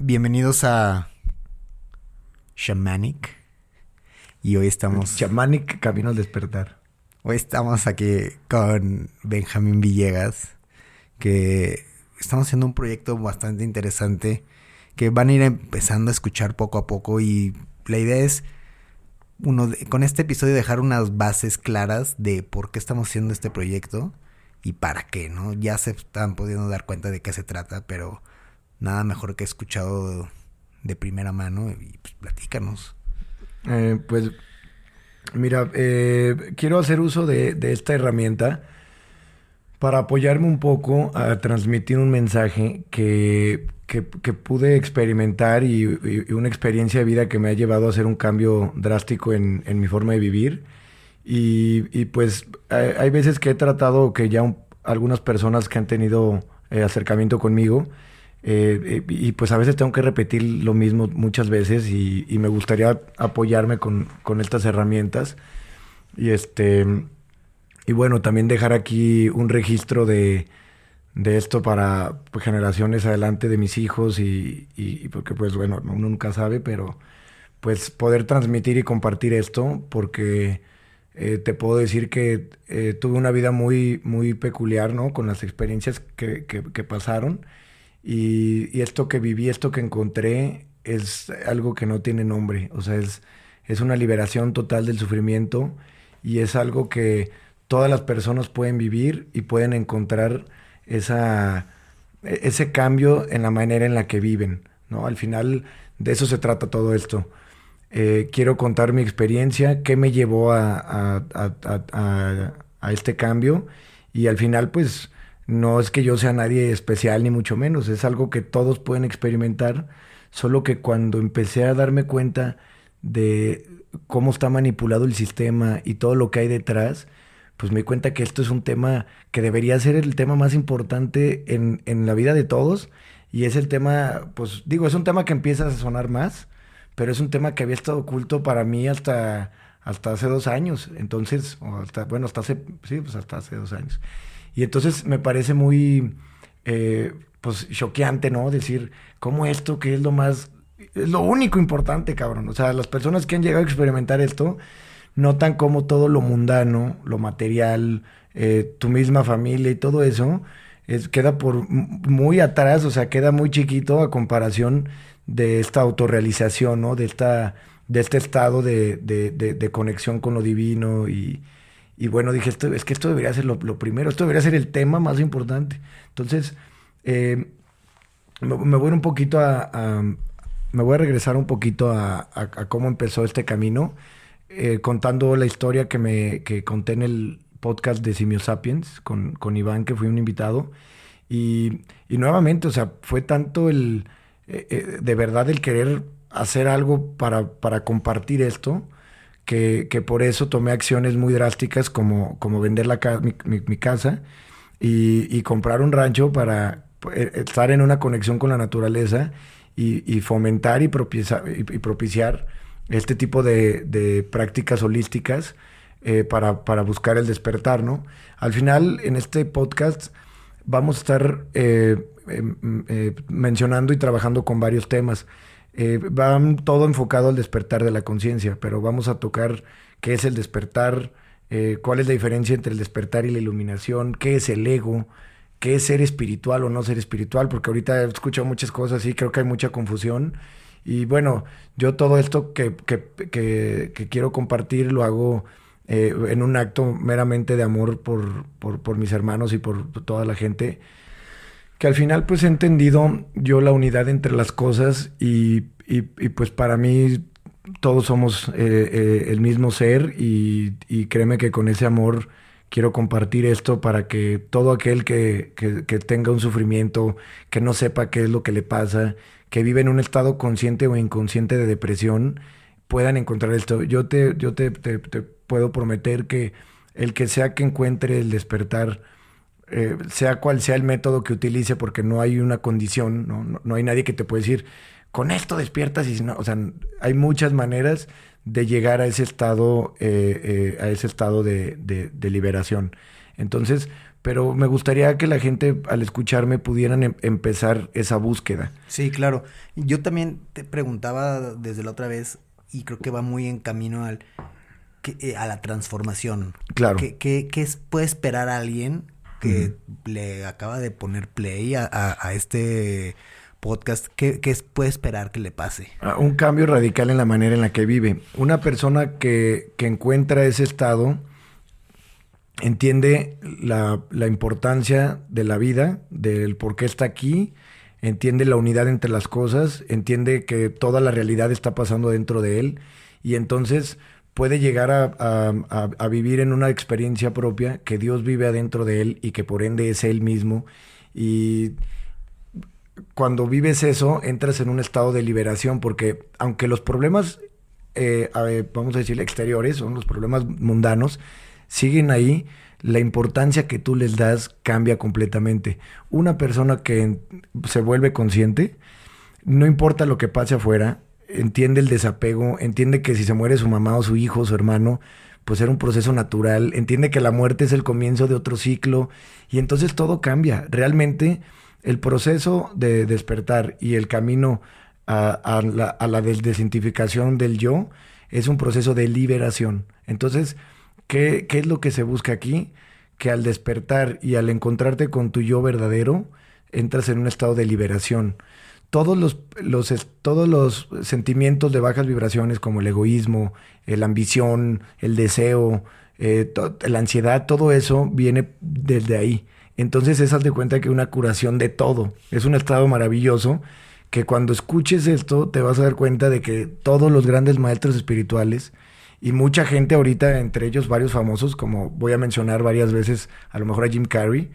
Bienvenidos a Shamanic. Y Shamanic Camino al Despertar. hoy estamos aquí con Benjamín Villegas, que estamos haciendo un proyecto bastante interesante que van a ir empezando a escuchar poco a poco, y la idea es con este episodio dejar unas bases claras de por qué estamos haciendo este proyecto y para qué, ¿no? Ya se están pudiendo dar cuenta de qué se trata, pero nada mejor que escuchado de primera mano. Y pues platícanos. Pues mira, quiero hacer uso de esta herramienta para apoyarme un poco a transmitir un mensaje que pude experimentar y una experiencia de vida que me ha llevado a hacer un cambio drástico en mi forma de vivir. Y pues hay veces que he tratado que ya algunas personas que han tenido acercamiento conmigo, y pues a veces tengo que repetir lo mismo muchas veces y me gustaría apoyarme con estas herramientas. Y y bueno, también dejar aquí un registro de esto para pues, generaciones adelante de mis hijos y porque pues bueno, uno nunca sabe, pero pues poder transmitir y compartir esto porque te puedo decir que tuve una vida muy peculiar, ¿no? Con las experiencias que pasaron. Y esto que viví, esto que encontré, es algo que no tiene nombre. O sea, es una liberación total del sufrimiento y es algo que todas las personas pueden vivir y pueden encontrar ese cambio en la manera en la que viven, ¿no? Al final de eso se trata todo esto. Quiero contar mi experiencia, qué me llevó a este cambio y al final pues no es que yo sea nadie especial ni mucho menos, es algo que todos pueden experimentar, solo que cuando empecé a darme cuenta de cómo está manipulado el sistema y todo lo que hay detrás, pues me di cuenta que esto es un tema que debería ser el tema más importante en la vida de todos y es el tema, pues digo, es un tema que empieza a sonar más, pero es un tema que había estado oculto para mí hasta hace 2 años, entonces, o hasta, bueno, sí, pues hasta hace 2 años. Y entonces me parece muy, pues, choqueante, ¿no? Decir, ¿cómo esto que es lo único importante, cabrón? O sea, las personas que han llegado a experimentar esto notan cómo todo lo mundano, lo material, tu misma familia y todo eso, queda muy atrás, o sea, queda muy chiquito a comparación de esta autorrealización, ¿no? De este estado de conexión con lo divino y bueno, dije, es que esto debería ser lo primero, esto debería ser el tema más importante. Entonces, me voy un poquito me voy a regresar un poquito a cómo empezó este camino, contando la historia que conté en el podcast de Simio Sapiens con Iván, que fui un invitado. Y nuevamente, o sea, fue tanto de verdad el querer hacer algo para compartir esto que por eso tomé acciones muy drásticas como vender mi casa y comprar un rancho para estar en una conexión con la naturaleza y fomentar y propiciar este tipo de prácticas holísticas para buscar el despertar, ¿no? Al final, en este podcast vamos a estar mencionando y trabajando con varios temas. Va todo enfocado al despertar de la conciencia, pero vamos a tocar qué es el despertar, cuál es la diferencia entre el despertar y la iluminación, qué es el ego, qué es ser espiritual o no ser espiritual, porque ahorita he escuchado muchas cosas y creo que hay mucha confusión. Y bueno, yo todo esto que quiero compartir lo hago en un acto meramente de amor por mis hermanos y por toda la gente que al final pues he entendido yo la unidad entre las cosas pues para mí todos somos el mismo ser y créeme que con ese amor quiero compartir esto para que todo aquel que tenga un sufrimiento, que no sepa qué es lo que le pasa, que vive en un estado consciente o inconsciente de depresión, puedan encontrar esto. Yo te puedo prometer que el que sea que encuentre el despertar, sea cual sea el método que utilice, porque no hay una condición, no hay nadie que te pueda decir, con esto despiertas y si no, o sea, hay muchas maneras de llegar a ese estado de liberación. Entonces, pero me gustaría que la gente al escucharme pudieran empezar esa búsqueda. Sí, claro. Yo también te preguntaba desde la otra vez y creo que va muy en camino a la transformación. Claro. ¿Qué puede esperar a alguien que le acaba de poner play a este podcast? ¿Qué puede esperar que le pase? Un cambio radical en la manera en la que vive. Una persona que encuentra ese estado entiende la importancia de la vida, del por qué está aquí, entiende la unidad entre las cosas, entiende que toda la realidad está pasando dentro de él y entonces puede llegar a vivir en una experiencia propia que Dios vive adentro de él y que por ende es él mismo. Y cuando vives eso, entras en un estado de liberación porque aunque los problemas, vamos a decir, exteriores, son los problemas mundanos, siguen ahí, la importancia que tú les das cambia completamente. Una persona que se vuelve consciente, no importa lo que pase afuera, entiende el desapego, entiende que si se muere su mamá o su hijo o su hermano, pues era un proceso natural, entiende que la muerte es el comienzo de otro ciclo y entonces todo cambia. Realmente el proceso de despertar y el camino a la desidentificación del yo es un proceso de liberación. Entonces, ¿qué es lo que se busca aquí? Que al despertar y al encontrarte con tu yo verdadero, entras en un estado de liberación. Todos los sentimientos de bajas vibraciones como el egoísmo, la ambición, el deseo, la ansiedad, todo eso viene desde ahí. Entonces haz de cuenta que una curación de todo. Es un estado maravilloso que cuando escuches esto te vas a dar cuenta de que todos los grandes maestros espirituales y mucha gente ahorita, entre ellos varios famosos, como voy a mencionar varias veces, a lo mejor a Jim Carrey,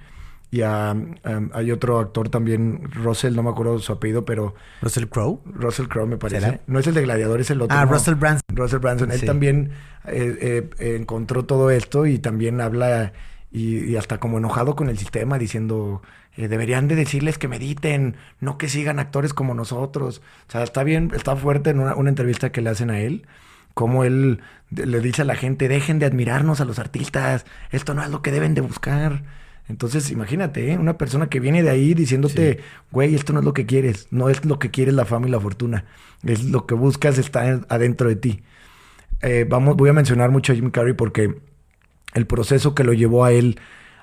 y hay otro actor también, Russell, no me acuerdo su apellido, pero... ¿Russell Crowe? Russell Crowe me parece. ¿Será? No es el de Gladiador, es el otro. No. Russell Brunson. Russell Brunson. Él también encontró todo esto y también habla y hasta como enojado con el sistema, diciendo... deberían de decirles que mediten, no que sigan actores como nosotros. O sea, está bien, está fuerte en una entrevista que le hacen a él, como él le dice a la gente, dejen de admirarnos a los artistas, esto no es lo que deben de buscar. Entonces, imagínate, una persona que viene de ahí diciéndote, güey, esto no es lo que quieres, no es lo que quieres la fama y la fortuna, es lo que buscas, está adentro de ti. Voy a mencionar mucho a Jim Carrey porque el proceso que lo llevó a él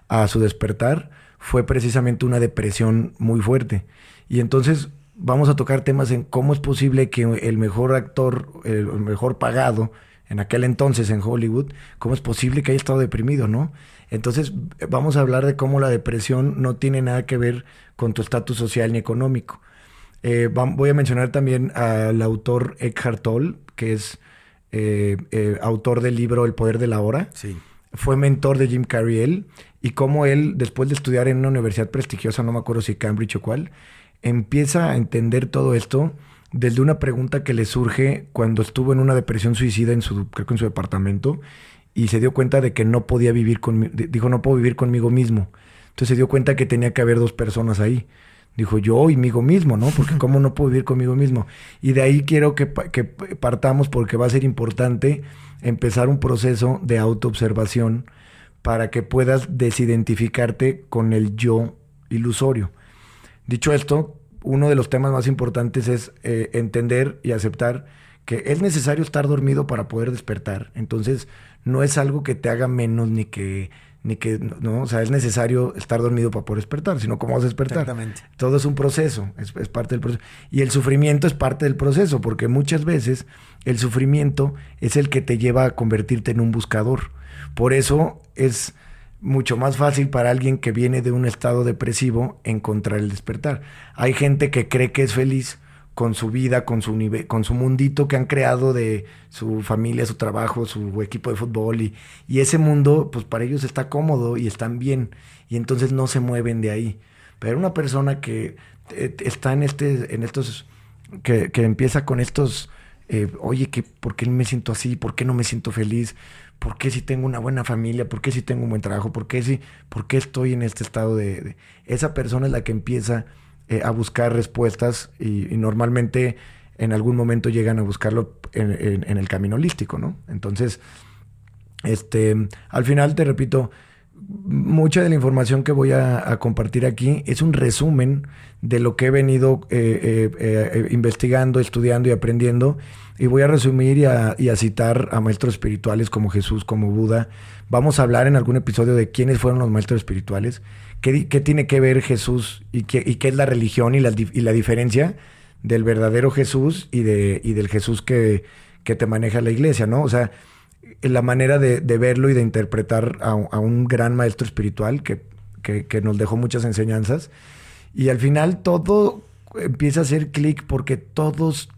a su despertar fue precisamente una depresión muy fuerte. Y entonces vamos a tocar temas en cómo es posible que el mejor actor, el mejor pagado en aquel entonces en Hollywood, cómo es posible que haya estado deprimido, ¿no? Entonces vamos a hablar de cómo la depresión no tiene nada que ver con tu estatus social ni económico. Voy a mencionar también al autor Eckhart Tolle, que es autor del libro El Poder de la Hora. Sí. Fue mentor de Jim Carrey él, y cómo él, después de estudiar en una universidad prestigiosa, no me acuerdo si Cambridge o cuál, empieza a entender todo esto desde una pregunta que le surge cuando estuvo en una depresión suicida creo que en su departamento, y se dio cuenta de que no podía vivir dijo, no puedo vivir conmigo mismo. Entonces se dio cuenta que tenía que haber dos personas ahí. Dijo, yo y migo mismo, ¿no? Porque ¿cómo no puedo vivir conmigo mismo? Y de ahí quiero que partamos, porque va a ser importante empezar un proceso de autoobservación para que puedas desidentificarte con el yo ilusorio. Dicho esto, uno de los temas más importantes es entender y aceptar que es necesario estar dormido para poder despertar. Entonces, no es algo que te haga menos ni que no, o sea, es necesario estar dormido para poder despertar, sino cómo vas a despertar. Exactamente. Todo es un proceso, es parte del proceso. Y el sufrimiento es parte del proceso, porque muchas veces el sufrimiento es el que te lleva a convertirte en un buscador. Por eso es mucho más fácil para alguien que viene de un estado depresivo encontrar el despertar. Hay gente que cree que es feliz con su vida, con su mundito que han creado de su familia, su trabajo, su equipo de fútbol, y ese mundo, pues para ellos está cómodo y están bien, y entonces no se mueven de ahí. Pero una persona que está en estos, que empieza con estos, oye, ¿por qué me siento así? ¿Por qué no me siento feliz? ¿Por qué si tengo una buena familia? ¿Por qué si tengo un buen trabajo? ¿Por qué estoy en este estado de...? Esa persona es la que empieza a buscar respuestas y normalmente en algún momento llegan a buscarlo en el camino holístico, ¿no? Entonces, al final te repito, mucha de la información que voy a compartir aquí es un resumen de lo que he venido investigando, estudiando y aprendiendo. Y voy a resumir y a citar a maestros espirituales como Jesús, como Buda. Vamos a hablar en algún episodio de quiénes fueron los maestros espirituales, qué tiene que ver Jesús y qué es la religión y la diferencia del verdadero Jesús y del Jesús que te maneja la iglesia, ¿no? O sea, la manera de verlo y de interpretar a un gran maestro espiritual que nos dejó muchas enseñanzas. Y al final todo empieza a hacer clic porque todos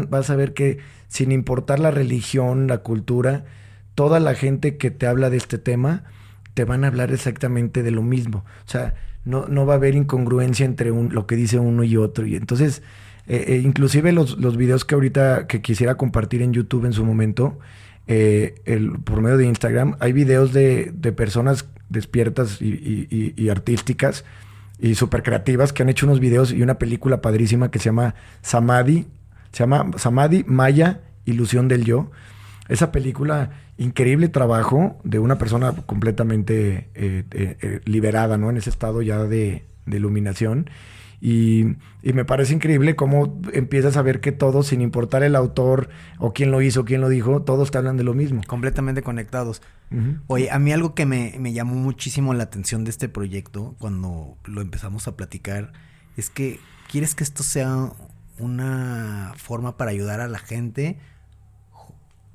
vas a ver que sin importar la religión, la cultura, toda la gente que te habla de este tema te van a hablar exactamente de lo mismo. O sea, no va a haber incongruencia entre lo que dice uno y otro. Y entonces, inclusive los videos que quisiera compartir en YouTube en su momento, por medio de Instagram, hay videos de personas despiertas y artísticas y súper creativas que han hecho unos videos y una película padrísima que se llama Samadhi, Maya, Ilusión del Yo. Esa película, increíble trabajo de una persona completamente liberada, ¿no? En ese estado ya de iluminación. Y me parece increíble cómo empiezas a ver que todos, sin importar el autor o quién lo hizo, quién lo dijo, todos te hablan de lo mismo. Completamente conectados. Uh-huh. Oye, a mí algo que me llamó muchísimo la atención de este proyecto, cuando lo empezamos a platicar, es que quieres que esto sea una forma para ayudar a la gente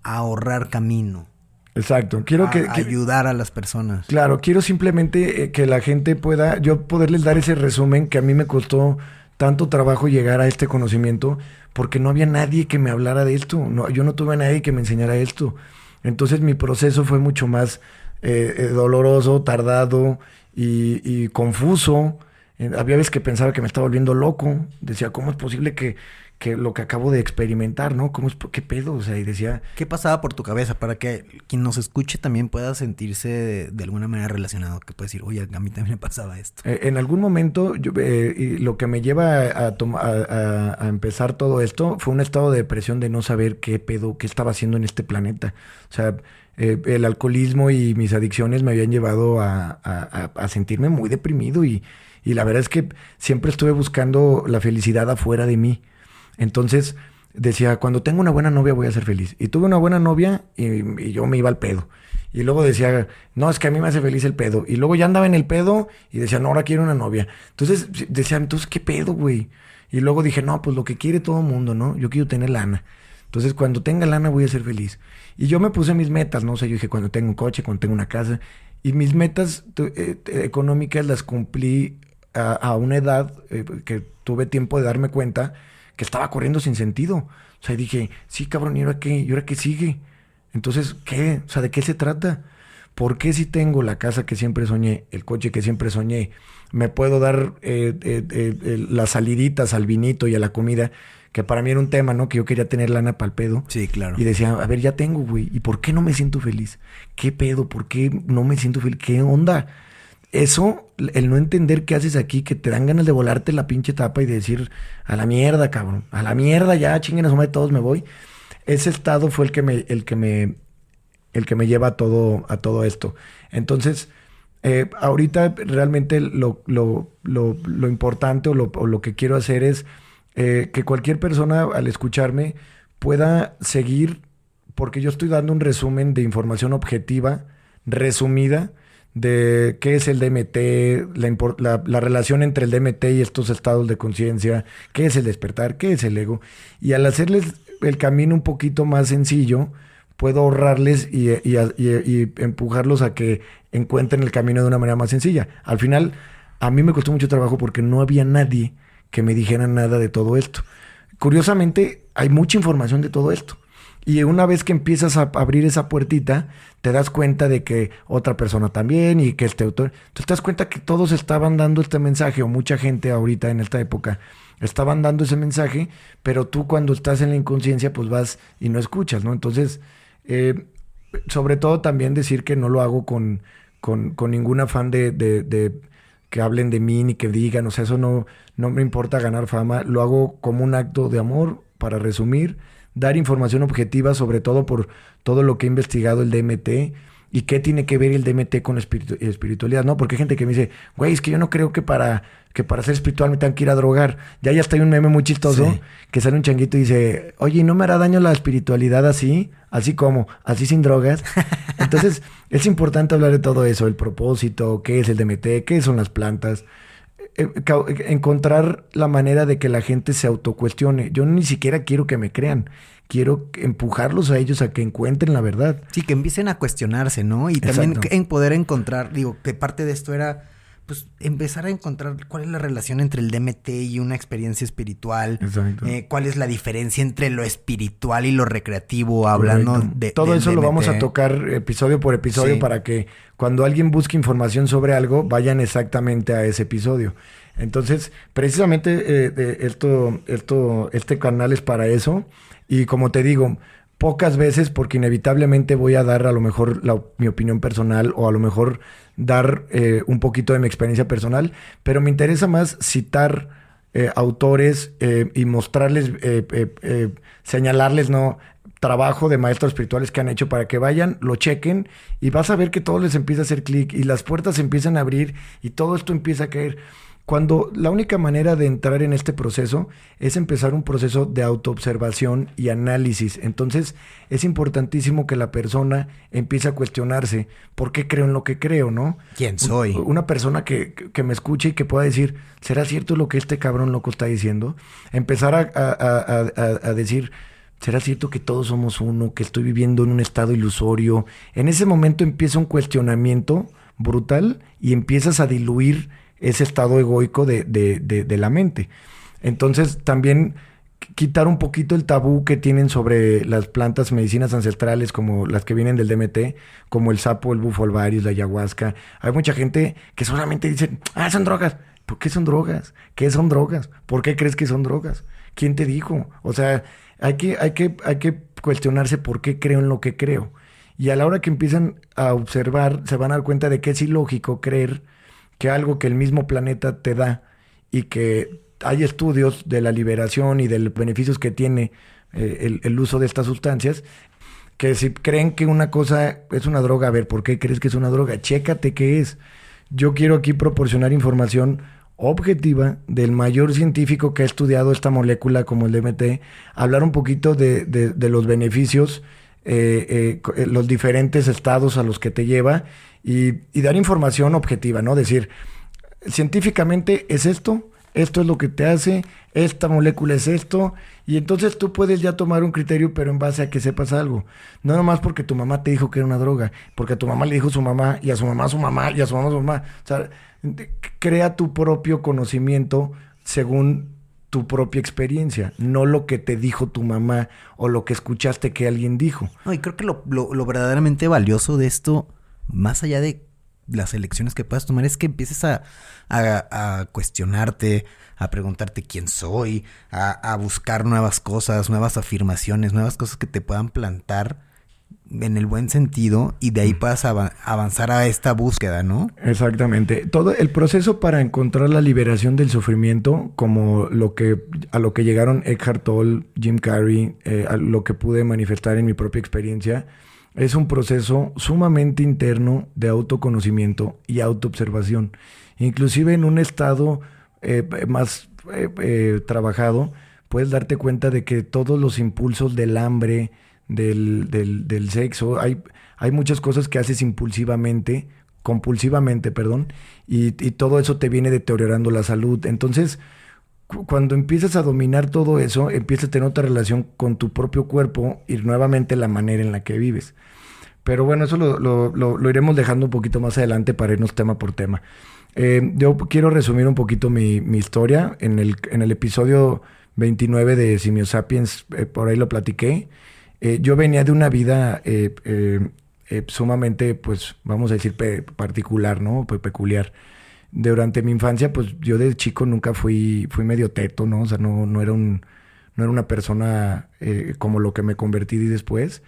a ahorrar camino. Exacto. Quiero ayudar a las personas. Claro, quiero simplemente que la gente pueda, yo poderles dar ese resumen que a mí me costó tanto trabajo llegar a este conocimiento, porque no había nadie que me hablara de esto. No, yo no tuve a nadie que me enseñara esto. Entonces mi proceso fue mucho más doloroso, tardado y confuso. Había veces que pensaba que me estaba volviendo loco. Decía, ¿cómo es posible que lo que acabo de experimentar, ¿no? ¿Qué pedo? O sea, y decía... ¿Qué pasaba por tu cabeza para que quien nos escuche también pueda sentirse de alguna manera relacionado? Que puede decir, oye, a mí también me pasaba esto. En algún momento, y lo que me lleva a empezar todo esto fue un estado de depresión de no saber qué pedo, qué estaba haciendo en este planeta. O sea, el alcoholismo y mis adicciones me habían llevado a sentirme muy deprimido y la verdad es que siempre estuve buscando la felicidad afuera de mí. Entonces decía, cuando tengo una buena novia voy a ser feliz. Y tuve una buena novia y yo me iba al pedo. Y luego decía, no, es que a mí me hace feliz el pedo. Y luego ya andaba en el pedo y decía, no, ahora quiero una novia. Entonces decía, entonces, ¿qué pedo, güey? Y luego dije, no, pues lo que quiere todo mundo, ¿no? Yo quiero tener lana. Entonces, cuando tenga lana voy a ser feliz. Y yo me puse mis metas, ¿no? O sea, yo dije, cuando tengo un coche, cuando tengo una casa. Y mis metas económicas las cumplí a una edad que tuve tiempo de darme cuenta que estaba corriendo sin sentido. O sea, dije, sí, cabrón, ¿y ahora qué? ¿Y ahora qué sigue? Entonces, ¿qué? O sea, ¿de qué se trata? ¿Por qué si tengo la casa que siempre soñé, el coche que siempre soñé, me puedo dar las saliditas al vinito y a la comida, que para mí era un tema, ¿no? Que yo quería tener lana para el pedo. Sí, claro. Y decía, a ver, ya tengo, güey. ¿Y por qué no me siento feliz? ¿Qué pedo? ¿Por qué no me siento feliz? ¿Qué onda? Eso, el no entender qué haces aquí, que te dan ganas de volarte la pinche tapa y de decir, a la mierda, cabrón, a la mierda, ya, chinguen a su madre, todos me voy. Ese estado fue el que me lleva a todo esto. Entonces, ahorita realmente lo importante o lo que quiero hacer es que cualquier persona al escucharme pueda seguir, porque yo estoy dando un resumen de información objetiva, resumida, de qué es el DMT, la relación entre el DMT y estos estados de conciencia, qué es el despertar, qué es el ego. Y al hacerles el camino un poquito más sencillo, puedo ahorrarles y empujarlos a que encuentren el camino de una manera más sencilla. Al final, a mí me costó mucho trabajo porque no había nadie que me dijera nada de todo esto. Curiosamente, hay mucha información de todo esto. Y una vez que empiezas a abrir esa puertita, te das cuenta de que otra persona también y que este autor... Entonces te das cuenta que todos estaban dando este mensaje, o mucha gente ahorita en esta época estaban dando ese mensaje, pero tú cuando estás en la inconsciencia pues vas y no escuchas, ¿no? Entonces, sobre todo también decir que no lo hago con ningún afán de que hablen de mí ni que digan, o sea, eso no me importa ganar fama, lo hago como un acto de amor, para resumir, dar información objetiva, sobre todo por todo lo que he investigado el DMT ¿Y qué tiene que ver el DMT con la espiritualidad? ¿No? Porque hay gente que me dice, güey, es que yo no creo que para ser espiritual me tengan que ir a drogar. Ya está, hay un meme muy chistoso Sí. que sale un changuito y dice, oye, ¿y no me hará daño la espiritualidad así? Así como, así sin drogas. Entonces, es importante hablar de todo eso, el propósito, qué es el DMT, qué son las plantas. Encontrar la manera de que la gente se autocuestione. Yo ni siquiera quiero que me crean. Quiero empujarlos a ellos a que encuentren la verdad. Sí, que empiecen a cuestionarse, ¿no? Y también Exacto. en poder encontrar, digo, que parte de esto era, pues, empezar a encontrar cuál es la relación entre el DMT y una experiencia espiritual. Exacto. Cuál es la diferencia entre lo espiritual y lo recreativo, hablando Correcto. de Todo del eso lo DMT. vamos a tocar episodio por episodio Sí. para que cuando alguien busque información sobre algo, vayan exactamente a ese episodio. Entonces, precisamente este canal es para eso. Y como te digo, pocas veces, porque inevitablemente voy a dar a lo mejor mi opinión personal o a lo mejor dar un poquito de mi experiencia personal, pero me interesa más citar autores y mostrarles, señalarles, ¿no? Trabajo de maestros espirituales que han hecho para que vayan, lo chequen y vas a ver que todo les empieza a hacer clic y las puertas se empiezan a abrir y todo esto empieza a caer. Cuando la única manera de entrar en este proceso es empezar un proceso de autoobservación y análisis. Entonces es importantísimo que la persona empiece a cuestionarse por qué creo en lo que creo, ¿no? ¿Quién soy? Una persona que me escuche y que pueda decir, ¿será cierto lo que este cabrón loco está diciendo? Empezar a decir, ¿será cierto que todos somos uno, que estoy viviendo en un estado ilusorio? En ese momento empieza un cuestionamiento brutal y empiezas a diluir ese estado egoico de la mente. Entonces, también quitar un poquito el tabú que tienen sobre las plantas medicinas ancestrales, como las que vienen del DMT, como el sapo, el bufo alvarius, la ayahuasca. Hay mucha gente que solamente dice, son drogas. ¿Por qué son drogas? ¿Qué son drogas? ¿Por qué crees que son drogas? ¿Quién te dijo? O sea, hay que cuestionarse por qué creo en lo que creo. Y a la hora que empiezan a observar, se van a dar cuenta de que es ilógico creer que algo que el mismo planeta te da y que hay estudios de la liberación y de los beneficios que tiene el uso de estas sustancias, que si creen que una cosa es una droga, a ver, ¿por qué crees que es una droga? Chécate qué es. Yo quiero aquí proporcionar información objetiva del mayor científico que ha estudiado esta molécula como el DMT, hablar un poquito de los beneficios, los diferentes estados a los que te lleva y dar información objetiva, ¿no? Decir, científicamente es esto es lo que te hace, esta molécula es esto, y entonces tú puedes ya tomar un criterio, pero en base a que sepas algo. No nomás porque tu mamá te dijo que era una droga, porque a tu mamá le dijo su mamá, y a su mamá su mamá, y a su mamá su mamá. O sea, crea tu propio conocimiento según tu propia experiencia, no lo que te dijo tu mamá o lo que escuchaste que alguien dijo. No, y creo que lo verdaderamente valioso de esto, más allá de las elecciones que puedas tomar, es que empieces a cuestionarte, a preguntarte quién soy, a buscar nuevas cosas, nuevas afirmaciones, nuevas cosas que te puedan plantar en el buen sentido y de ahí puedas avanzar a esta búsqueda, ¿no? Exactamente. Todo el proceso para encontrar la liberación del sufrimiento, como a lo que llegaron Eckhart Tolle, Jim Carrey, a lo que pude manifestar en mi propia experiencia, es un proceso sumamente interno de autoconocimiento y autoobservación. Inclusive en un estado más trabajado, puedes darte cuenta de que todos los impulsos del hambre, del sexo, hay muchas cosas que haces compulsivamente, perdón, y todo eso te viene deteriorando la salud. Entonces, cuando empiezas a dominar todo eso, empiezas a tener otra relación con tu propio cuerpo y nuevamente la manera en la que vives. Pero bueno, eso lo iremos dejando un poquito más adelante para irnos tema por tema. Yo quiero resumir un poquito mi historia. En el episodio 29 de Simio Sapiens, por ahí lo platiqué. Yo venía de una vida sumamente, pues, vamos a decir, particular, ¿no? Peculiar. Durante mi infancia, pues, yo de chico nunca fui medio teto, ¿no? O sea, no era una persona como lo que me convertí después.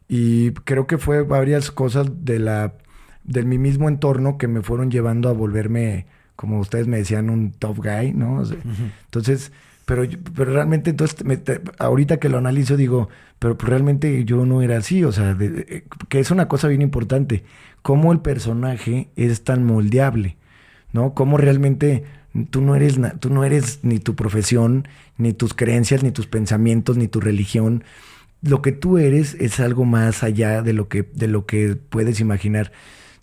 Y creo que fue varias cosas de mi mismo entorno que me fueron llevando a volverme, como ustedes me decían, un tough guy, ¿no? O sea, entonces, pero realmente entonces ahorita que lo analizo digo, pero pues realmente yo no era así, o sea, que es una cosa bien importante, cómo el personaje es tan moldeable, ¿no? Cómo realmente tú no eres ni tu profesión, ni tus creencias, ni tus pensamientos, ni tu religión. Lo que tú eres es algo más allá de lo que puedes imaginar.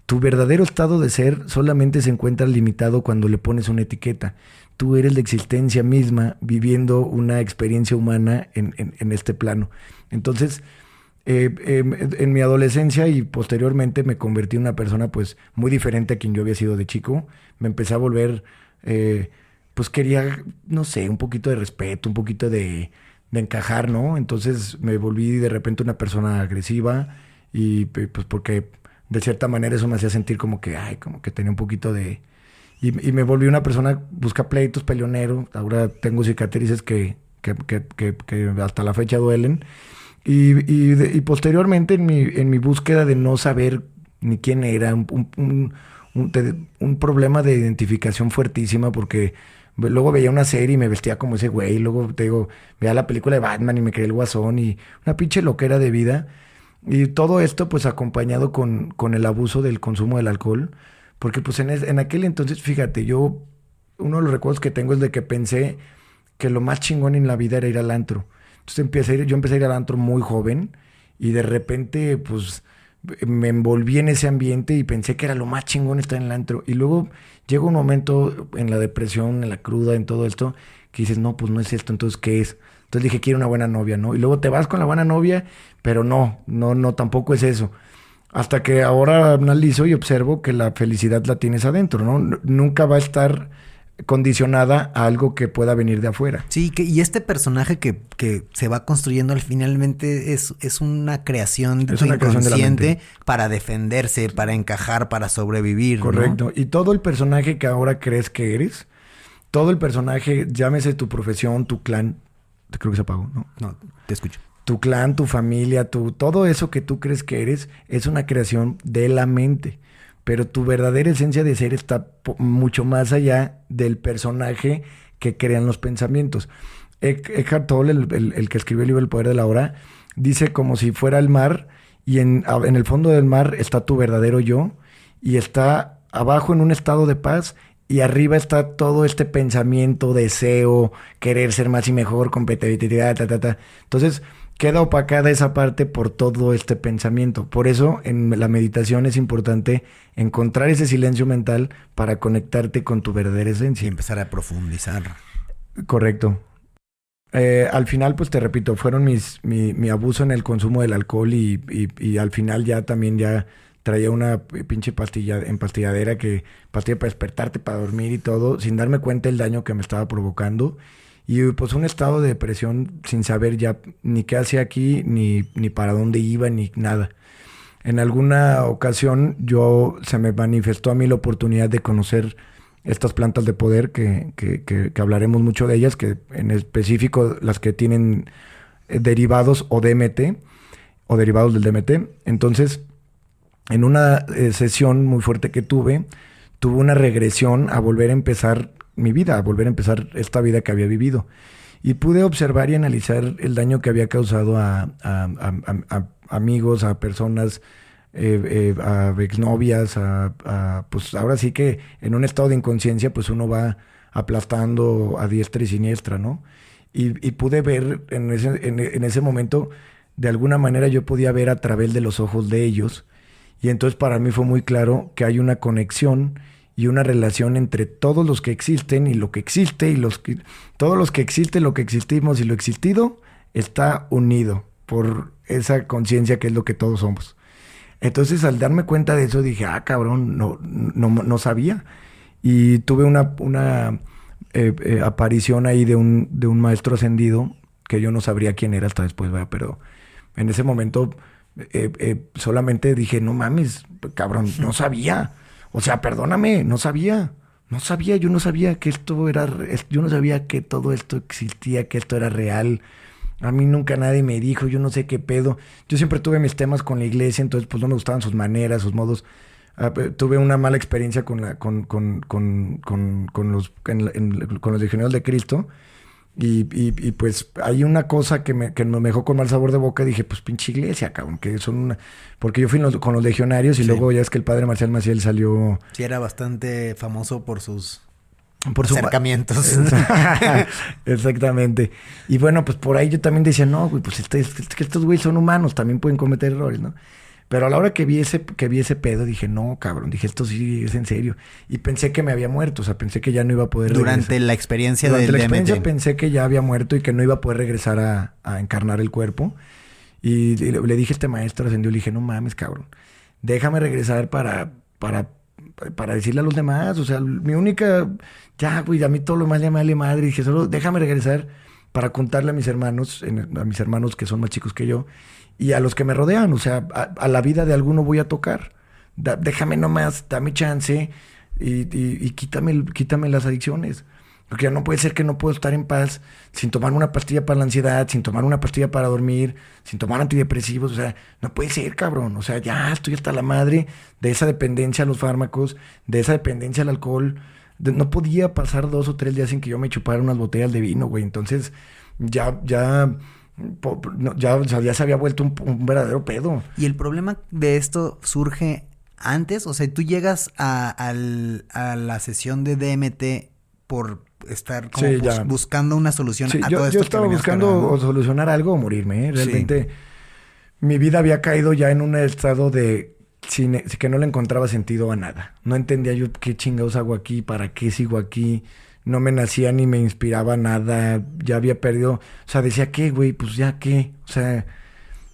Tu verdadero estado de ser solamente se encuentra limitado cuando le pones una etiqueta. Tú eres la existencia misma viviendo una experiencia humana en este plano. Entonces, en mi adolescencia y posteriormente me convertí en una persona pues muy diferente a quien yo había sido de chico. Me empecé a volver, pues quería, no sé, un poquito de respeto, un poquito de encajar, ¿no? Entonces me volví de repente una persona agresiva y pues porque de cierta manera eso me hacía sentir como que, ay, como que tenía un poquito de... Y me volví una persona, busca pleitos, peleonero. Ahora tengo cicatrices que hasta la fecha duelen. Y posteriormente en mi búsqueda de no saber ni quién era, un problema de identificación fuertísima porque luego veía una serie y me vestía como ese güey. Luego te digo, veía la película de Batman y me creía el Guasón y una pinche loquera de vida. Y todo esto pues acompañado con el abuso del consumo del alcohol. Porque pues en aquel entonces, fíjate, uno de los recuerdos que tengo es de que pensé que lo más chingón en la vida era ir al antro. Entonces yo empecé a ir al antro muy joven y de repente pues me envolví en ese ambiente y pensé que era lo más chingón estar en el antro. Y luego llega un momento en la depresión, en la cruda, en todo esto, que dices, no, pues no es esto, entonces ¿qué es? Entonces dije, quiero una buena novia, ¿no? Y luego te vas con la buena novia, pero no, tampoco es eso. Hasta que ahora analizo y observo que la felicidad la tienes adentro, ¿no? Nunca va a estar condicionada a algo que pueda venir de afuera. Sí, y este personaje que se va construyendo al finalmente es una creación de tu inconsciente para defenderse, para encajar, para sobrevivir, ¿no? Correcto. Y todo el personaje que ahora crees que eres, todo el personaje, llámese tu profesión, tu clan, creo que se apagó, ¿no? No, te escucho. Tu clan, tu familia, todo eso que tú crees que eres es una creación de la mente. Pero tu verdadera esencia de ser está mucho más allá del personaje que crean los pensamientos. Eckhart Tolle, el que escribió el libro El Poder de la Hora, dice como si fuera el mar y en el fondo del mar está tu verdadero yo y está abajo en un estado de paz y arriba está todo este pensamiento, deseo, querer ser más y mejor, competitividad, Entonces queda opacada esa parte por todo este pensamiento. Por eso en la meditación es importante encontrar ese silencio mental para conectarte con tu verdadera esencia. Y empezar a profundizar. Correcto. Al final, pues te repito, fueron mi abuso en el consumo del alcohol y al final ya también ya traía una pinche empastilladera pastilla para despertarte, para dormir y todo, sin darme cuenta del daño que me estaba provocando. Y pues un estado de depresión sin saber ya ni qué hacía aquí, ni para dónde iba, ni nada. En alguna ocasión se me manifestó a mí la oportunidad de conocer estas plantas de poder que hablaremos mucho de ellas, que en específico las que tienen derivados o DMT, o derivados del DMT. Entonces, en una sesión muy fuerte que tuve una regresión a volver a empezar mi vida, a volver a empezar esta vida que había vivido. Y pude observar y analizar el daño que había causado a amigos, a personas, a exnovias, pues ahora sí que en un estado de inconsciencia pues uno va aplastando a diestra y siniestra, ¿no? Y pude ver en ese momento, de alguna manera yo podía ver a través de los ojos de ellos. Y entonces para mí fue muy claro que hay una conexión y una relación entre todos los que existen y lo que existe y todos los que existen, lo que existimos y lo existido está unido por esa conciencia que es lo que todos somos. Entonces al darme cuenta de eso dije, cabrón, no sabía. Y tuve una aparición ahí de un maestro ascendido que yo no sabría quién era hasta después, ¿verdad? Pero en ese momento solamente dije, no mames, cabrón, no sabía. O sea, perdóname, no sabía, yo no sabía que yo no sabía que todo esto existía, que esto era real. A mí nunca nadie me dijo, yo no sé qué pedo. Yo siempre tuve mis temas con la iglesia, entonces pues no me gustaban sus maneras, sus modos. Tuve una mala experiencia con los legionarios de Cristo, Y pues hay una cosa que me dejó con mal sabor de boca. Dije, pues pinche iglesia, cabrón, que son una... Porque yo fui con los legionarios y Sí. luego ya es que el padre Marcial Maciel salió... Sí, era bastante famoso por sus Por su acercamientos. Exactamente. Y bueno, pues por ahí yo también decía, no, güey, pues que estos güeyes son humanos, también pueden cometer errores, ¿no? Pero a la hora que vi ese pedo, dije, no, cabrón, dije, esto sí es en serio. Y pensé que me había muerto, o sea, pensé que ya no iba a poder Durante regresar. la experiencia Durante del la experiencia DMT. pensé que ya había muerto y que no iba a poder regresar a encarnar el cuerpo. Y le dije a este maestro ascendió, le dije, no mames, cabrón, déjame regresar para decirle a los demás. O sea, mi única, ya, güey, a mí todo lo más le vale madre. Dije, solo déjame regresar para contarle a mis hermanos que son más chicos que yo, y a los que me rodean. O sea, a la vida de alguno voy a tocar. Déjame nomás, dame chance y quítame las adicciones. Porque ya no puede ser que no puedo estar en paz sin tomar una pastilla para la ansiedad, sin tomar una pastilla para dormir, sin tomar antidepresivos. O sea, no puede ser, cabrón. O sea, ya estoy hasta la madre de esa dependencia a los fármacos, de esa dependencia al alcohol. No podía pasar 2 o 3 días sin que yo me chupara unas botellas de vino, güey. Entonces, o sea, ya se había vuelto un verdadero pedo. Y el problema de esto surge antes, o sea, tú llegas a la sesión de DMT por estar como Sí, ya. buscando una solución Sí, a yo todo esto que estaba venías buscando cargando. o solucionar algo o morirme, ¿eh? Realmente Sí. mi vida había caído ya en un estado de que no le encontraba sentido a nada. No entendía yo qué chingados hago aquí, para qué sigo aquí. No me nacía ni me inspiraba nada. Ya había perdido. O sea, decía, ¿qué, güey? Pues ya qué. O sea,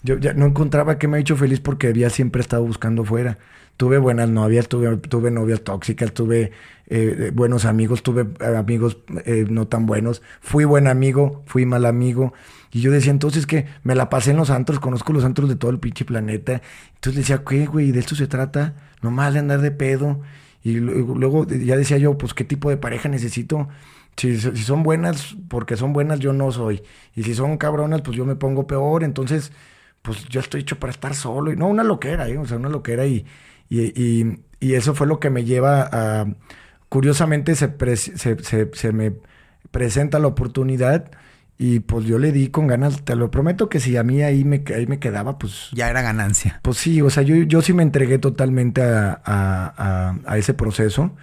yo ya no encontraba qué me ha hecho feliz porque había siempre estado buscando fuera. Tuve buenas novias, tuve novias tóxicas, tuve buenos amigos, tuve amigos no tan buenos. Fui buen amigo, fui mal amigo. Y yo decía entonces que me la pasé en los antros, conozco los antros de todo el pinche planeta. Entonces decía, ¿qué, güey? ¿De esto se trata? Nomás de andar de pedo. Y luego ya decía yo, pues, ¿qué tipo de pareja necesito? Si son buenas, porque son buenas, yo no soy. Y si son cabronas, pues yo me pongo peor. Entonces, pues yo estoy hecho para estar solo. Y no, una loquera, ¿eh? O sea, una loquera. Y eso fue lo que me lleva a... Curiosamente se me presenta la oportunidad y pues yo le di con ganas. Te lo prometo que si a mí ahí me quedaba, pues... Ya era ganancia. Pues sí, o sea, yo sí me entregué totalmente a ese proceso,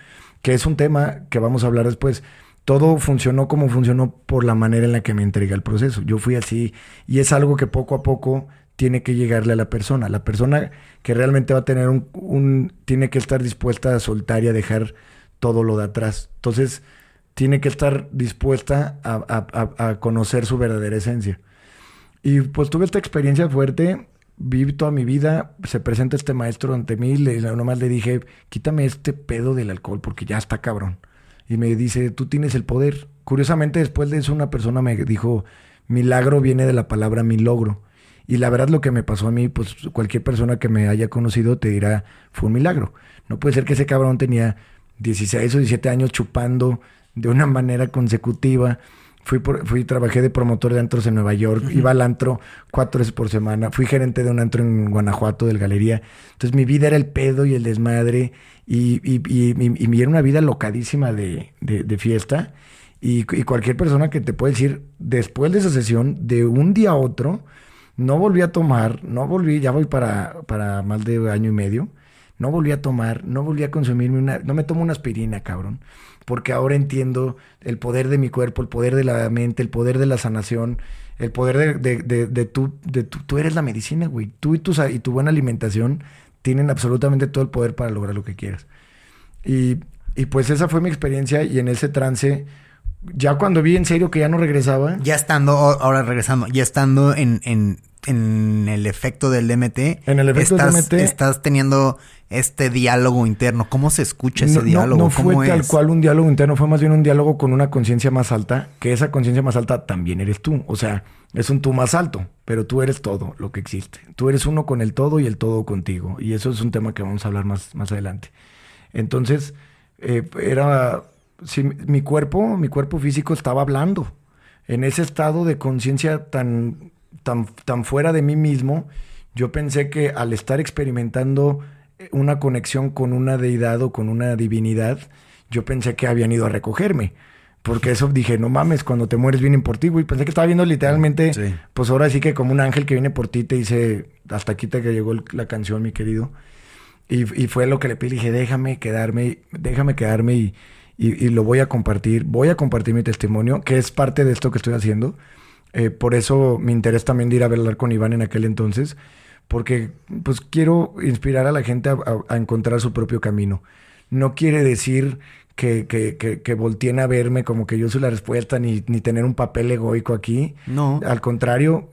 que es un tema que vamos a hablar después. Todo funcionó como funcionó por la manera en la que me entregué al proceso. Yo fui así y es algo que poco a poco tiene que llegarle a la persona. La persona que realmente va a tener tiene que estar dispuesta a soltar y a dejar todo lo de atrás. Entonces, tiene que estar dispuesta a conocer su verdadera esencia. Y pues tuve esta experiencia fuerte, viví toda mi vida, se presenta este maestro ante mí, nomás le dije, quítame este pedo del alcohol porque ya está cabrón. Y me dice, tú tienes el poder. Curiosamente, después de eso, una persona me dijo, milagro viene de la palabra milogro. Y la verdad lo que me pasó a mí, pues cualquier persona que me haya conocido te dirá, fue un milagro. No puede ser que ese cabrón tenía 16 o 17 años chupando de una manera consecutiva. Trabajé de promotor de antros en Nueva York, iba al antro 4 veces por semana, fui gerente de un antro en Guanajuato, del Galería. Entonces mi vida era el pedo y el desmadre y era una vida locadísima de fiesta. Y cualquier persona que te puede decir, después de esa sesión, de un día a otro, no volví a tomar, ya voy para más de año y medio, no volví a tomar, no volví a consumirme no me tomo una aspirina, cabrón, porque ahora entiendo el poder de mi cuerpo, el poder de la mente, el poder de la sanación, el poder tú eres la medicina, güey, tú y tu buena alimentación tienen absolutamente todo el poder para lograr lo que quieras. Y pues esa fue mi experiencia y en ese trance, ya cuando vi en serio que ya no regresaba. Ya estando, ahora regresando, ya estando en el efecto del DMT. En el efecto del DMT. Estás teniendo este diálogo interno. ¿Cómo se escucha ese diálogo? No fue ¿Cómo tal es? cual un diálogo interno, fue más bien un diálogo con una conciencia más alta, que esa conciencia más alta también eres tú. O sea, es un tú más alto, pero tú eres todo lo que existe. Tú eres uno con el todo y el todo contigo. Y eso es un tema que vamos a hablar más adelante. Entonces, sí, mi cuerpo físico estaba hablando. En ese estado de conciencia tan fuera de mí mismo, yo pensé que al estar experimentando una conexión con una deidad o con una divinidad, yo pensé que habían ido a recogerme. Porque eso dije, no mames, cuando te mueres vienen por ti, güey. Pensé que estaba viendo literalmente, Sí. pues ahora sí que como un ángel que viene por ti, te dice, hasta aquí te que llegó la canción, mi querido. Y fue lo que le pedí, dije, déjame quedarme y lo voy a compartir mi testimonio, que es parte de esto que estoy haciendo. Por eso mi interés también de ir a hablar con Iván en aquel entonces, porque pues quiero inspirar a la gente a encontrar su propio camino. No quiere decir que volteen a verme como que yo soy la respuesta, ni tener un papel egoico aquí. No. Al contrario,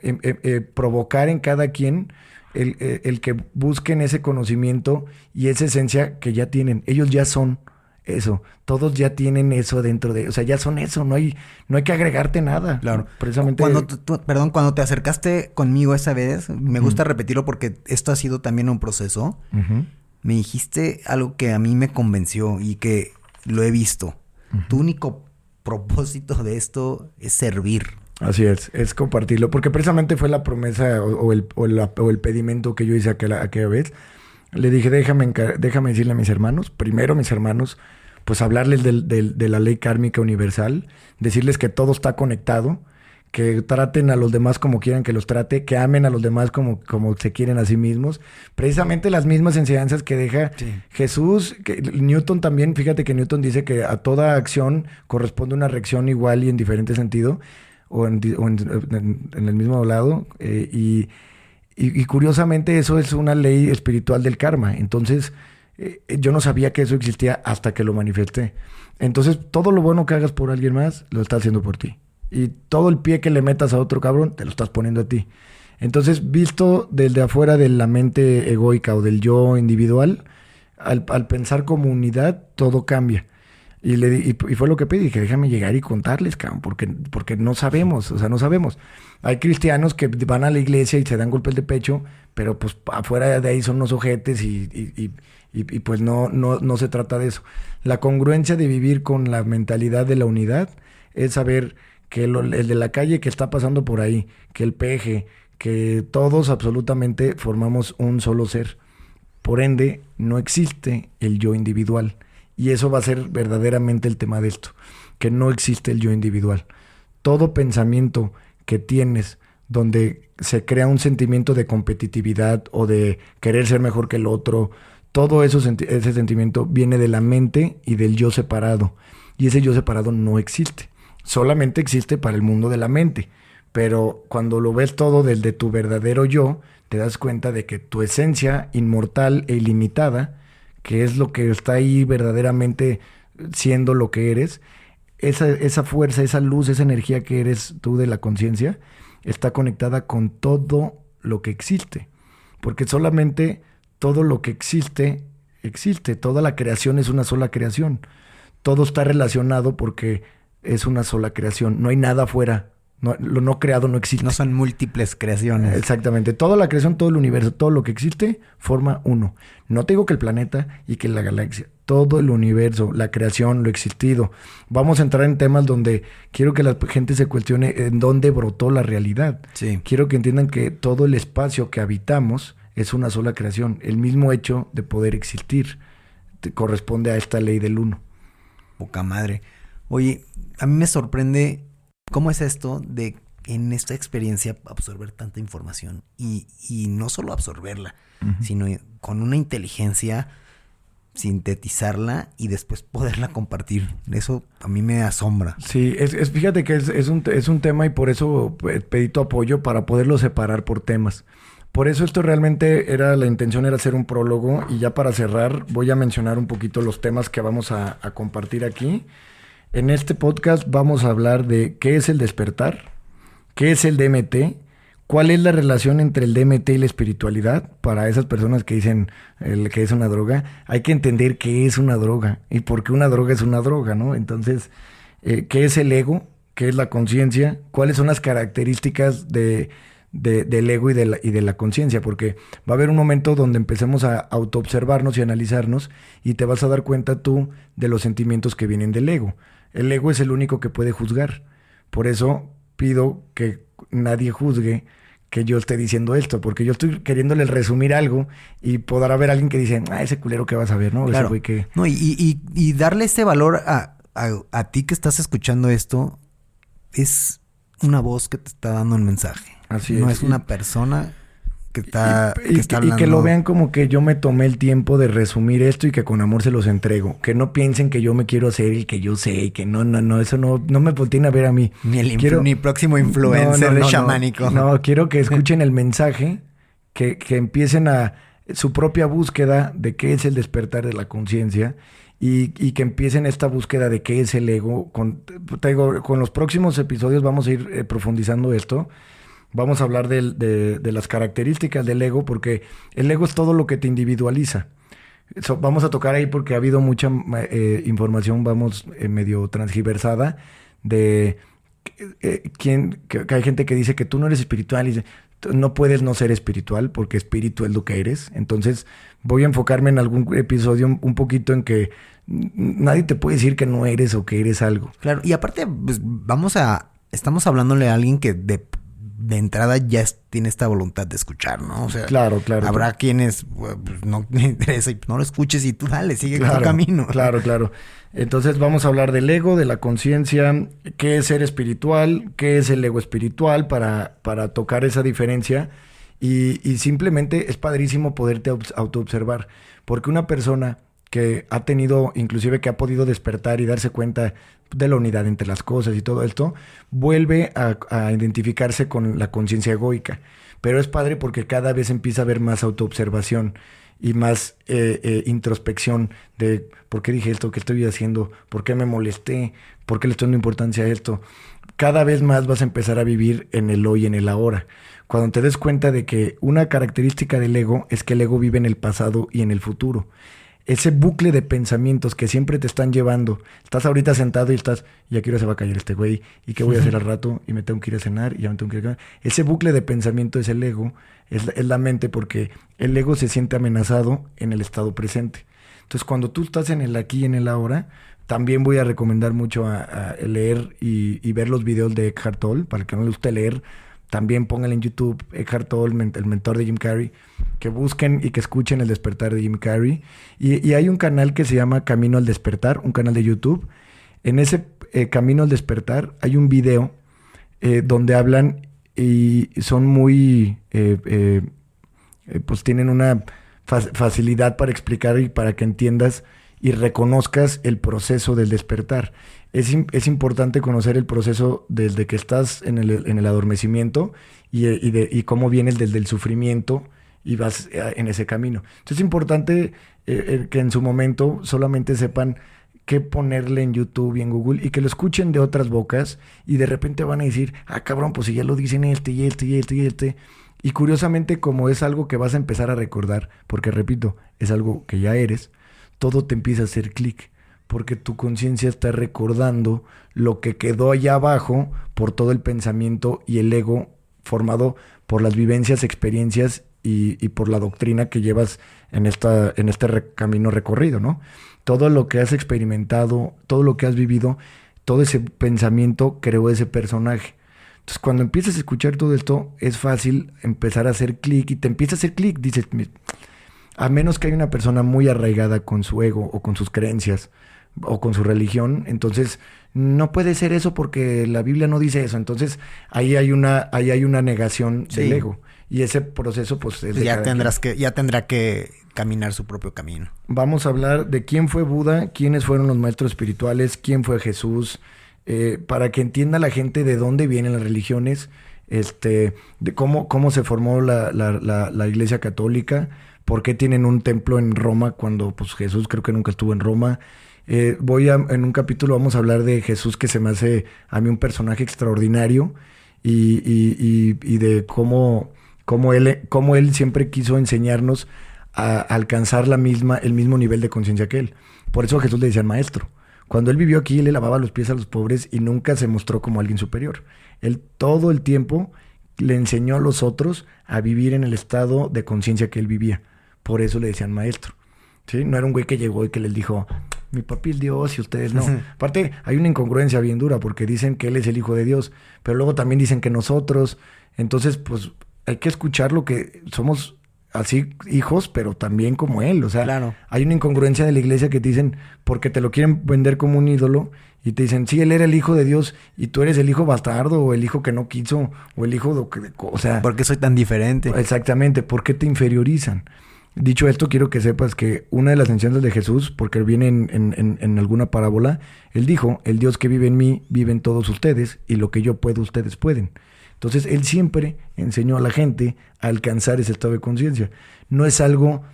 provocar en cada quien el que busquen ese conocimiento y esa esencia que ya tienen. Ellos ya son eso. Todos ya tienen eso dentro de... O sea, ya son eso. No hay que agregarte nada. Claro. Precisamente... Cuando te acercaste conmigo esa vez, me gusta repetirlo porque esto ha sido también un proceso. Me dijiste algo que a mí me convenció y que lo he visto. Tu único propósito de esto es servir. Así es compartirlo. Porque precisamente fue la promesa o el pedimento que yo hice aquella vez. Le dije, déjame decirle a mis hermanos, primero mis hermanos, pues hablarles de la ley kármica universal, decirles que todo está conectado, que traten a los demás como quieran que los trate, que amen a los demás como se quieren a sí mismos. Precisamente las mismas enseñanzas que deja Jesús, que Newton también, fíjate que Newton dice que a toda acción corresponde una reacción igual y en diferente sentido, o en el mismo lado, y curiosamente eso es una ley espiritual del karma. Entonces, yo no sabía que eso existía hasta que lo manifesté. Entonces, todo lo bueno que hagas por alguien más, lo está haciendo por ti. Y todo el pie que le metas a otro cabrón, te lo estás poniendo a ti. Entonces, visto desde afuera de la mente egoica o del yo individual, al pensar como unidad, todo cambia. Y fue lo que pedí, que déjame llegar y contarles, cabrón, porque no sabemos, o sea, no sabemos. Hay cristianos que van a la iglesia y se dan golpes de pecho, pero pues afuera de ahí son unos ojetes y pues no se trata de eso. La congruencia de vivir con la mentalidad de la unidad es saber que el de la calle que está pasando por ahí, que el peje, que todos absolutamente formamos un solo ser. Por ende, no existe el yo individual. Y eso va a ser verdaderamente el tema de esto, que no existe el yo individual. Todo pensamiento que tienes donde se crea un sentimiento de competitividad o de querer ser mejor que el otro, todo eso, ese sentimiento viene de la mente y del yo separado. Y ese yo separado no existe. Solamente existe para el mundo de la mente. Pero cuando lo ves todo desde tu verdadero yo, te das cuenta de que tu esencia inmortal e ilimitada, que es lo que está ahí verdaderamente siendo lo que eres, esa fuerza, esa luz, esa energía que eres tú de la conciencia, está conectada con todo lo que existe. Porque solamente todo lo que existe, existe. Toda la creación es una sola creación. Todo está relacionado porque es una sola creación. No hay nada afuera. No, lo no creado no existe. No son múltiples creaciones. Exactamente. Toda la creación, todo el universo, todo lo que existe, forma uno. No te digo que el planeta y que la galaxia. Todo el universo, la creación, lo existido. Vamos a entrar en temas donde quiero que la gente se cuestione en dónde brotó la realidad. Sí. Quiero que entiendan que todo el espacio que habitamos es una sola creación. El mismo hecho de poder existir corresponde a esta ley del uno. Poca madre. Oye, a mí me sorprende cómo es esto de en esta experiencia absorber tanta información y no solo absorberla, sino con una inteligencia sintetizarla y después poderla compartir. Eso a mí me asombra. Sí, fíjate que es un tema y por eso pedí tu apoyo para poderlo separar por temas. Por eso esto realmente la intención era hacer un prólogo y ya para cerrar voy a mencionar un poquito los temas que vamos a compartir aquí. En este podcast vamos a hablar de qué es el despertar, qué es el DMT, cuál es la relación entre el DMT y la espiritualidad. Para esas personas que dicen que es una droga, hay que entender qué es una droga y por qué una droga es una droga, ¿no? Entonces, ¿qué es el ego? ¿Qué es la conciencia? ¿Cuáles son las características del ego y de la conciencia? Porque va a haber un momento donde empecemos a autoobservarnos y analizarnos y te vas a dar cuenta tú de los sentimientos que vienen del ego. El ego es el único que puede juzgar. Por eso pido que nadie juzgue que yo esté diciendo esto, porque yo estoy queriéndole resumir algo y podrá haber alguien que dice, ese culero que vas a ver, ¿no? Claro. Ese güey que... No, y darle ese valor a a ti que estás escuchando esto, es una voz que te está dando un mensaje. Así no es. es una persona que está, que está y hablando. que lo vean como que yo me tomé el tiempo de resumir esto y que con amor se los entrego. Que no piensen que yo me quiero hacer el que yo sé y que no, eso no me volteen a ver a mí. Ni próximo influencer chamánico. No, quiero que escuchen el mensaje, que empiecen a su propia búsqueda de qué es el despertar de la conciencia y que empiecen esta búsqueda de qué es el ego. Con los próximos episodios vamos a ir profundizando esto. Vamos a hablar de las características del ego, porque el ego es todo lo que te individualiza. Vamos a tocar ahí porque ha habido mucha información, medio transgiversada, de que hay gente que dice que tú no eres espiritual y no puedes no ser espiritual porque espíritu es lo que eres. Entonces voy a enfocarme en algún episodio un poquito en que nadie te puede decir que no eres o que eres algo. Claro, y aparte, pues, estamos hablándole a alguien que de entrada ya tiene esta voluntad de escuchar, ¿no? O sea, claro. Habrá quienes pues, no le interesa y no lo escuches y tú dale, sigue tu camino. Claro. Entonces vamos a hablar del ego, de la conciencia, qué es ser espiritual, qué es el ego espiritual para tocar esa diferencia y simplemente es padrísimo poderte autoobservar, porque una persona que ha tenido, inclusive que ha podido despertar y darse cuenta de la unidad entre las cosas y todo esto, vuelve a identificarse con la conciencia egoica. Pero es padre porque cada vez empieza a haber más autoobservación y más introspección de por qué dije esto, qué estoy haciendo, por qué me molesté, por qué le estoy dando importancia a esto. Cada vez más vas a empezar a vivir en el hoy, en el ahora. Cuando te des cuenta de que una característica del ego es que el ego vive en el pasado y en el futuro. Ese bucle de pensamientos que siempre te están llevando. Estás ahorita sentado y estás, ya quiero se va a caer este güey, ¿y qué voy a hacer al rato? Y me tengo que ir a cenar, y ya me tengo que ir a... Ese bucle de pensamiento es el ego, es la mente, porque el ego se siente amenazado en el estado presente. Entonces, cuando tú estás en el aquí y en el ahora, también voy a recomendar mucho a leer y ver los videos de Eckhart Tolle, para el que no le guste leer. También pónganle en YouTube Eckhart Tolle, el mentor de Jim Carrey, que busquen y que escuchen El Despertar de Jim Carrey. Y hay un canal que se llama Camino al Despertar, un canal de YouTube. En ese Camino al Despertar hay un video donde hablan y son muy... pues tienen una facilidad para explicar y para que entiendas y reconozcas el proceso del despertar. Es importante conocer el proceso desde que estás en el adormecimiento y cómo vienes desde el sufrimiento y vas en ese camino. Entonces es importante que en su momento solamente sepan qué ponerle en YouTube y en Google y que lo escuchen de otras bocas y de repente van a decir, cabrón, pues si ya lo dicen este. Y curiosamente, como es algo que vas a empezar a recordar, porque repito, es algo que ya eres, todo te empieza a hacer clic. Porque tu conciencia está recordando lo que quedó allá abajo por todo el pensamiento y el ego formado por las vivencias, experiencias y por la doctrina que llevas en este camino recorrido, ¿no? Todo lo que has experimentado, todo lo que has vivido, todo ese pensamiento creó ese personaje. Entonces, cuando empiezas a escuchar todo esto, es fácil empezar a hacer clic y te empieza a hacer clic. Dices, a menos que haya una persona muy arraigada con su ego o con sus creencias, o con su religión, entonces no puede ser eso porque la Biblia no dice eso. Entonces ahí hay una negación del ego y ese proceso pues es de ya tendrá que caminar su propio camino. Vamos a hablar de quién fue Buda, quiénes fueron los maestros espirituales, quién fue Jesús, para que entienda la gente de dónde vienen las religiones, de cómo se formó la Iglesia Católica, por qué tienen un templo en Roma cuando pues Jesús creo que nunca estuvo en Roma. En un capítulo vamos a hablar de Jesús, que se me hace a mí un personaje extraordinario y de cómo él siempre quiso enseñarnos a alcanzar el mismo nivel de conciencia que él. Por eso a Jesús le decían maestro. Cuando él vivió aquí, él le lavaba los pies a los pobres y nunca se mostró como alguien superior. Él todo el tiempo le enseñó a los otros a vivir en el estado de conciencia que él vivía. Por eso le decían maestro. ¿Sí? No era un güey que llegó y que les dijo, mi papi es Dios y ustedes no. Aparte, hay una incongruencia bien dura porque dicen que él es el hijo de Dios, pero luego también dicen que nosotros. Entonces, pues, hay que escuchar lo que somos así hijos, pero también como él. O sea, Claro. hay una incongruencia de la iglesia que te dicen, porque te lo quieren vender como un ídolo, y te dicen, sí, él era el hijo de Dios, y tú eres el hijo bastardo, o el hijo que no quiso, o el hijo o sea, ¿Por qué soy tan diferente? exactamente, ¿por qué te inferiorizan? Dicho esto, quiero que sepas que una de las enseñanzas de Jesús, porque viene en alguna parábola, él dijo, el Dios que vive en mí, vive en todos ustedes, y lo que yo puedo, ustedes pueden. Entonces, él siempre enseñó a la gente a alcanzar ese estado de conciencia. No es algo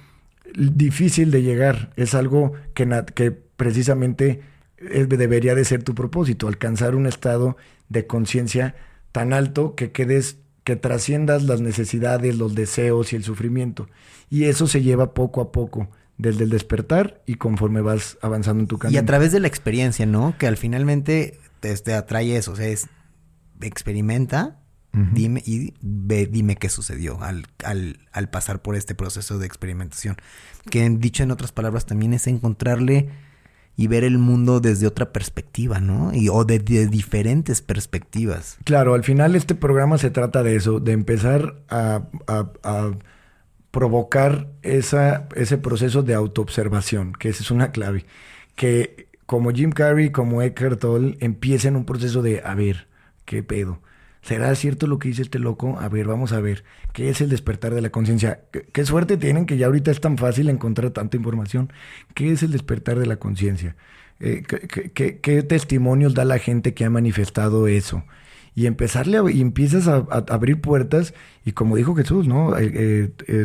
difícil de llegar, es algo que precisamente debería de ser tu propósito, alcanzar un estado de conciencia tan alto que trasciendas las necesidades, los deseos y el sufrimiento. Y eso se lleva poco a poco, desde el despertar y conforme vas avanzando en tu camino. Y a través de la experiencia, ¿no? Que al finalmente te atrae eso. O sea, experimenta, dime y dime qué sucedió al pasar por este proceso de experimentación. Que dicho en otras palabras también es encontrarle y ver el mundo desde otra perspectiva, ¿no? O de diferentes perspectivas. Claro, al final este programa se trata de eso, de empezar a provocar ese proceso de autoobservación, que esa es una clave. Que como Jim Carrey, como Eckhart Tolle, empiecen un proceso de, a ver, ¿qué pedo? ¿Será cierto lo que dice este loco? A ver, vamos a ver. ¿Qué es el despertar de la conciencia? ¿Qué suerte tienen que ya ahorita es tan fácil encontrar tanta información? ¿Qué es el despertar de la conciencia? ¿Qué testimonios da la gente que ha manifestado eso? Y y empiezas a abrir puertas, y como dijo Jesús, ¿no?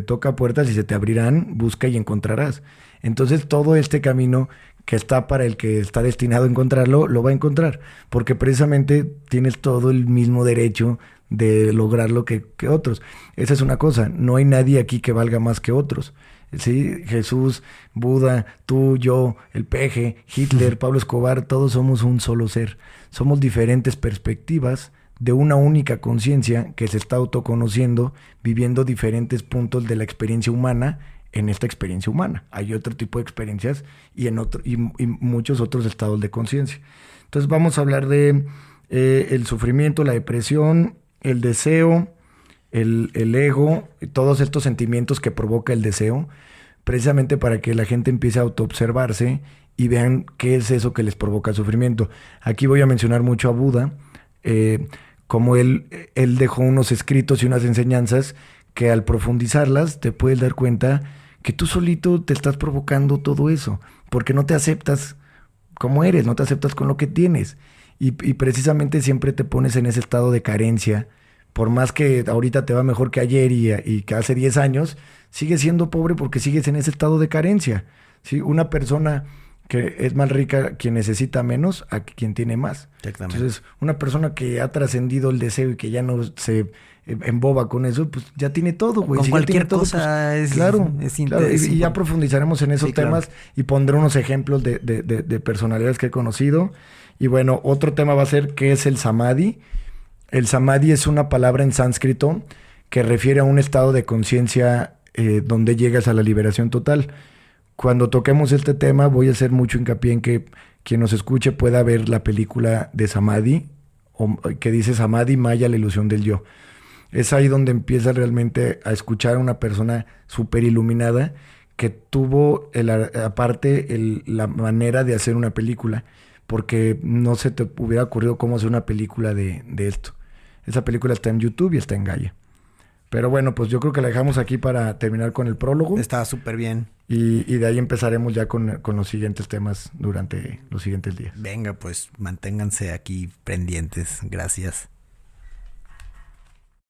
Toca puertas y se te abrirán, busca y encontrarás. Entonces todo este camino que está para el que está destinado a encontrarlo, lo va a encontrar, porque precisamente tienes todo el mismo derecho de lograrlo que otros. Esa es una cosa, no hay nadie aquí que valga más que otros. Sí, Jesús, Buda, tú, yo, el Peje, Hitler, Pablo Escobar, todos somos un solo ser. Somos diferentes perspectivas de una única conciencia que se está autoconociendo, viviendo diferentes puntos de la experiencia humana en esta experiencia humana. Hay otro tipo de experiencias y muchos otros estados de conciencia. Entonces vamos a hablar de el sufrimiento, la depresión, el deseo, el ego, todos estos sentimientos que provoca el deseo, precisamente para que la gente empiece a autoobservarse y vean qué es eso que les provoca el sufrimiento. Aquí voy a mencionar mucho a Buda, como él dejó unos escritos y unas enseñanzas que al profundizarlas te puedes dar cuenta que tú solito te estás provocando todo eso, porque no te aceptas como eres, no te aceptas con lo que tienes. Y precisamente siempre te pones en ese estado de carencia. Por más que ahorita te va mejor que ayer y que hace 10 años, sigues siendo pobre porque sigues en ese estado de carencia. ¿Sí? Una persona que es más rica quien necesita menos a quien tiene más. Exactamente. Entonces, una persona que ha trascendido el deseo y que ya no se emboba con eso, pues ya tiene todo, güey. Con si cualquier todo, cosa pues, es, claro, es claro. Y ya profundizaremos en esos temas, claro. y pondré unos ejemplos de personalidades que he conocido. Y bueno, otro tema va a ser ¿qué es el samadhi? El samadhi es una palabra en sánscrito que refiere a un estado de conciencia donde llegas a la liberación total. Cuando toquemos este tema voy a hacer mucho hincapié en que quien nos escuche pueda ver la película de Samadhi, que dice Samadhi, Maya, la ilusión del yo. Es ahí donde empieza realmente a escuchar a una persona súper iluminada que tuvo aparte la manera de hacer una película, porque no se te hubiera ocurrido cómo hacer una película de esto. Esa película está en YouTube y está en Gaia. Pero bueno, pues yo creo que la dejamos aquí para terminar con el prólogo. Está súper bien. Y de ahí empezaremos ya con los siguientes temas durante los siguientes días. Venga, pues manténganse aquí pendientes. Gracias.